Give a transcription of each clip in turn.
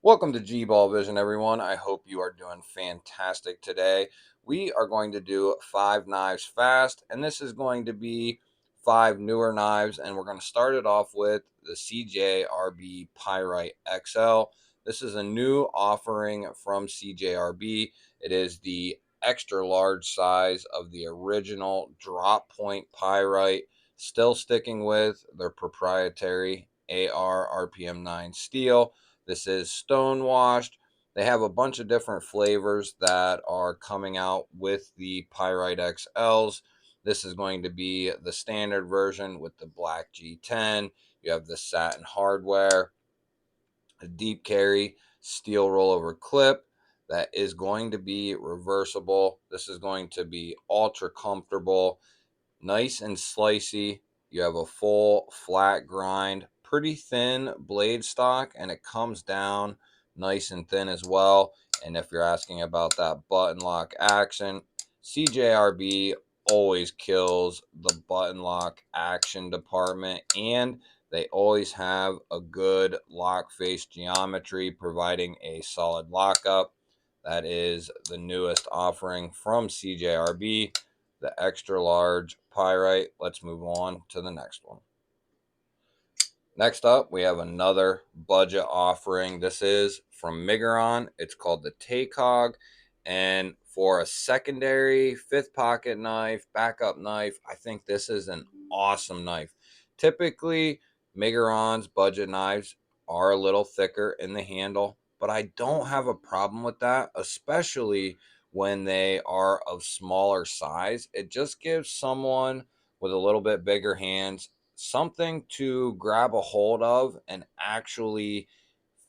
Welcome to GBALL Vision, everyone. I hope you are doing fantastic today. We are going to do 5 knives fast, and this is going to be 5 newer knives, and we're going to start it off with the CJRB Pyrite XL. This is a new offering from CJRB. It is the extra large size of the original drop point pyrite, still sticking with their proprietary AR RPM 9 steel. This is stone washed. They have a bunch of different flavors that are coming out with the Pyrite XLs. This is going to be the standard version with the black G10. You have the satin hardware, a deep carry steel rollover clip that is going to be reversible. This is going to be ultra comfortable, nice and slicey. You have a full flat grind, pretty thin blade stock, and it comes down nice and thin as well. And if you're asking about that button lock action, CJRB always kills the button lock action department, and they always have a good lock face geometry, providing a solid lockup. That is the newest offering from CJRB, the extra large pyrite. Let's move on to the next one. Next up, we have another budget offering. This is from Miguron. It's called the Take Hog. And for a secondary fifth pocket knife, backup knife, I think this is an awesome knife. Typically, Miguron's budget knives are a little thicker in the handle, but I don't have a problem with that, especially when they are of smaller size. It just gives someone with a little bit bigger hands something to grab a hold of and actually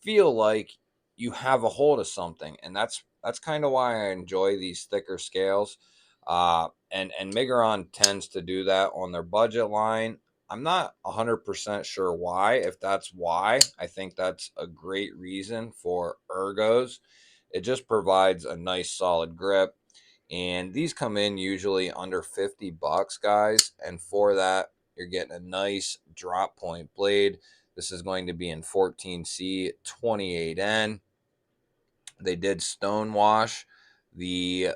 feel like you have a hold of something. And that's kind of why I enjoy these thicker scales. And Miguron tends to do that on their budget line. I'm not 100% sure why. If that's why, I think that's a great reason for ergos. It just provides a nice solid grip. And these come in usually under 50 bucks, guys. And for that, you're getting a nice drop point blade. This is going to be in 14C 28N. They did stone wash the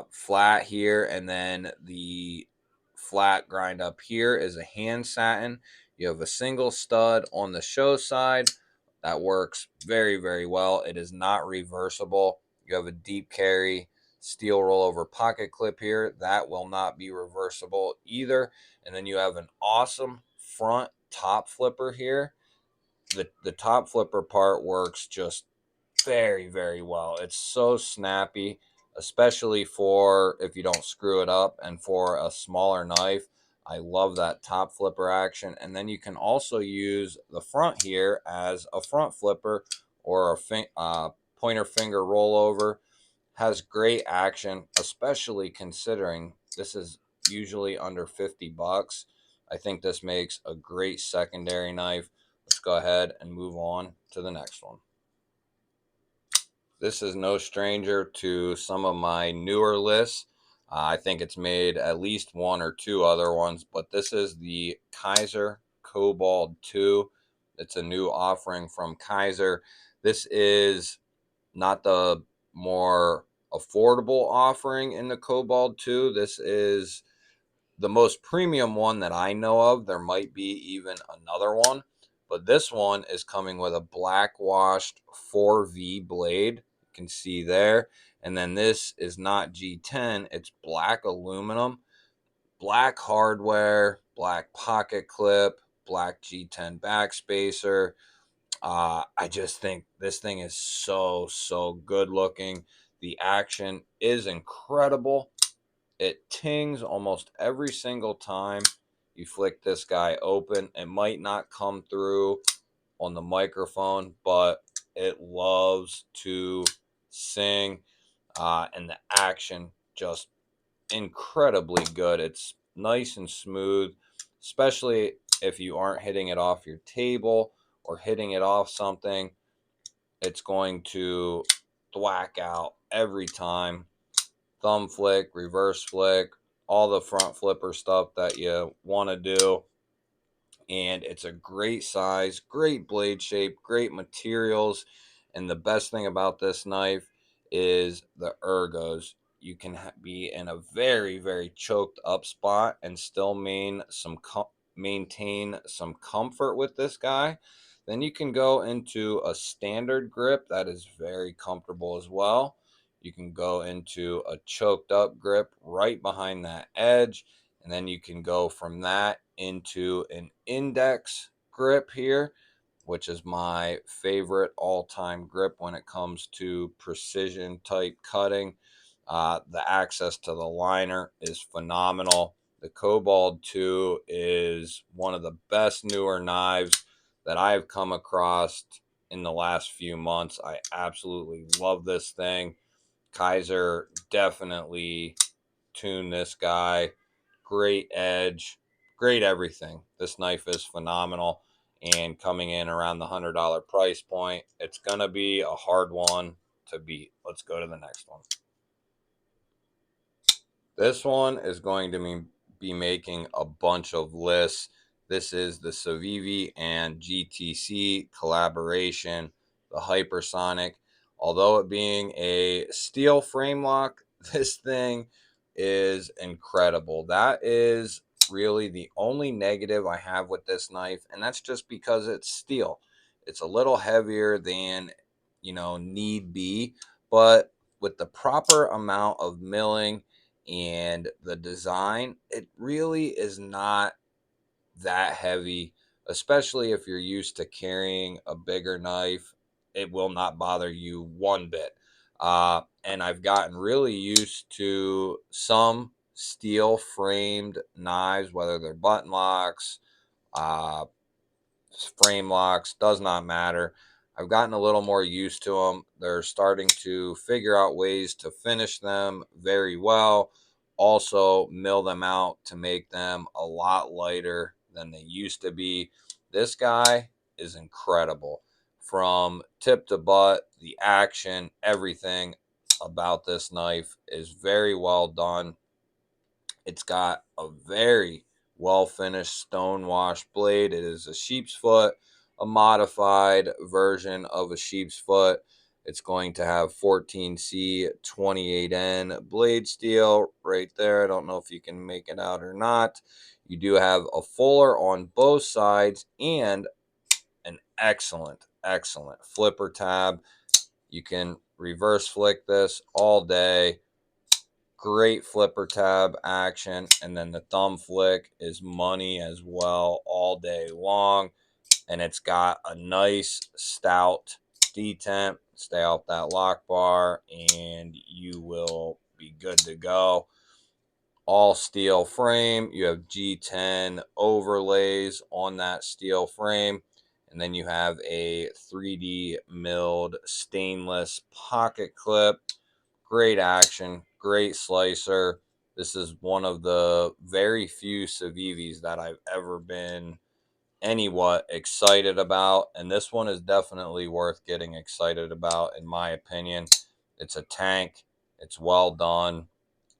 flat here, and then the flat grind up here is a hand satin. You have a single stud on the show side. That works very, very well. It is not reversible. You have a deep carry steel rollover pocket clip here. That will not be reversible either. And then you have an awesome front top flipper here. The top flipper part works just very, very well. It's so snappy, especially for if you don't screw it up, and for a smaller knife. I love that top flipper action. And then you can also use the front here as a front flipper or a pointer finger rollover. Has great action, especially considering this is usually under 50 bucks. I think this makes a great secondary knife. Let's go ahead and move on to the next one. This is no stranger to some of my newer lists. I think it's made at least one or two other ones, but this is the Kaiser Cobalt II. It's a new offering from Kaiser. This is not the more affordable offering in the Kobold II. This is the most premium one that I know of. There might be even another one, but this one is coming with a black washed 4V blade. You can see there. And then this is not G10, it's black aluminum, black hardware, black pocket clip, black G10 backspacer. I just think this thing is so good looking. The action is incredible. It tings almost every single time you flick this guy open. It might not come through on the microphone, but it loves to sing. And the action just incredibly good. It's nice and smooth, especially if you aren't hitting it off your table or hitting it off something. It's going to thwack out every time. Thumb flick, reverse flick, all the front flipper stuff that you want to do. and it's a great size, great blade shape, great materials. And the best thing about this knife is the ergos. You can be in a very, very choked up spot and still maintain some comfort with this guy. Then you can go into a standard grip that is very comfortable as well. You can go into a choked up grip right behind that edge, and then you can go from that into an index grip here, which is my favorite all-time grip when it comes to precision type cutting. The access to the liner is phenomenal. The Kobold II is one of the best newer knives that I've come across in the last few months. I absolutely love this thing. Kaiser definitely tuned this guy. Great edge, great everything. This knife is phenomenal, and coming in around the $100 price point, it's gonna be a hard one to beat. Let's go to the next one. This one is going to be making a bunch of lists. This is the Civivi and GTC collaboration, the Hypersonic. Although it being a steel frame lock, this thing is incredible. That is really the only negative I have with this knife, and that's just because it's steel. It's a little heavier than, need be, but with the proper amount of milling and the design, it really is not that heavy, especially if you're used to carrying a bigger knife. It will not bother you one bit. And I've gotten really used to some steel framed knives, whether they're button locks, uh, frame locks, does not matter. I've gotten a little more used to them. They're starting to figure out ways to finish them very well. Also, mill them out to make them a lot lighter than they used to be. This guy is incredible. From tip to butt, the action, everything about this knife is very well done. It's got a very well finished stone wash blade. It is a sheep's foot, a modified version of a sheep's foot. It's going to have 14C 28N blade steel right there. I don't know if you can make it out or not. You do have a fuller on both sides and an excellent, excellent flipper tab. You can reverse flick this all day. Great flipper tab action, and then the thumb flick is money as well all day long. And it's got a nice stout detent. Stay off that lock bar and you will be good to go. All steel frame. You have G10 overlays on that steel frame, and then you have a 3D milled stainless pocket clip. Great action, great slicer. This is one of the very few Civivis that I've ever been anywhat excited about, and this one is definitely worth getting excited about, in my opinion. It's a tank, it's well done,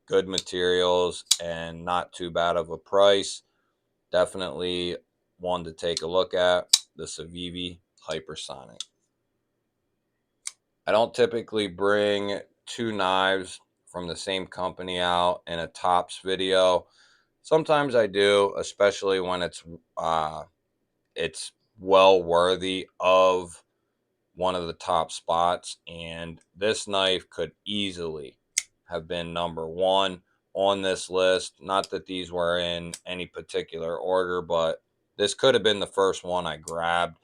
good materials, and not too bad of a price. Definitely one to take a look at, the Savivi Hypersonic. I don't typically bring two knives from the same company out in a tops video. Sometimes I do, especially when it's well worthy of one of the top spots. And this knife could easily have been number one on this list. Not that these were in any particular order, but this could have been the first one I grabbed.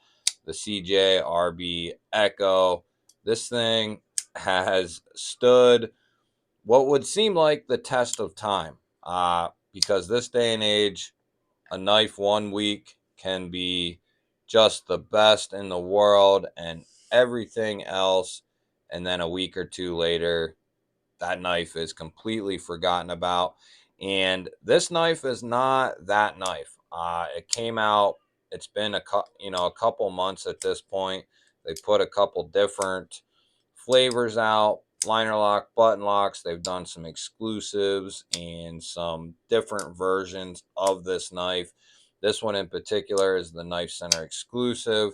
The CJRB Ekko. This thing has stood what would seem like the test of time, because this day and age, a knife 1 week can be just the best in the world and everything else, and then a week or two later that knife is completely forgotten about. And this knife is not that knife. It came out, it's been a couple months at this point. They put a couple different flavors out, liner lock, button locks. They've done some exclusives and some different versions of this knife. This one in particular is the Knife Center exclusive.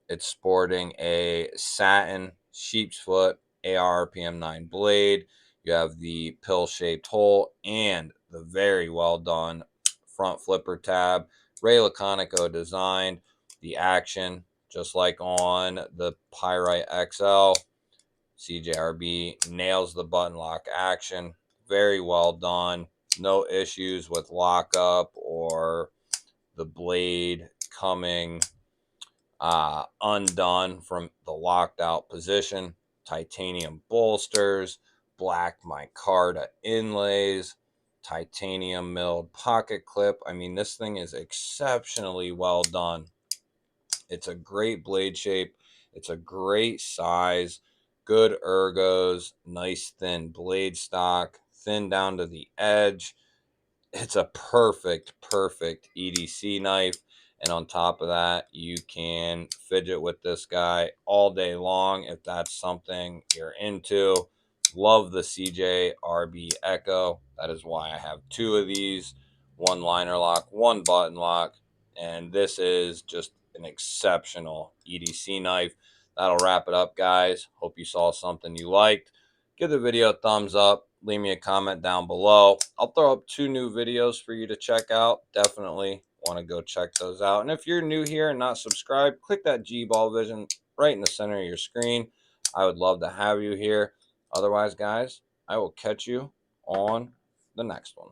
It's sporting a satin sheep's foot ARPM 9 blade. You have the pill-shaped hole and the very well done front flipper tab. Ray Laconico designed the action, just like on the Pyrite XL. CJRB nails the button lock action. Very well done. No issues with lockup or the blade coming undone from the locked out position. Titanium bolsters, black micarta inlays, titanium milled pocket clip. I mean, this thing is exceptionally well done. It's a great blade shape. It's a great size, good ergos, nice thin blade stock, thin down to the edge. It's a perfect EDC knife. And on top of that, you can fidget with this guy all day long if that's something you're into. Love the CJRB Ekko. That is why I have two of these. One liner lock, one button lock. And this is just an exceptional EDC knife. That'll wrap it up, guys. Hope you saw something you liked. Give the video a thumbs up. Leave me a comment down below. I'll throw up 2 new videos for you to check out. Definitely want to go check those out. And if you're new here and not subscribed, click that GBALL Vision right in the center of your screen. I would love to have you here. Otherwise, guys, I will catch you on the next one.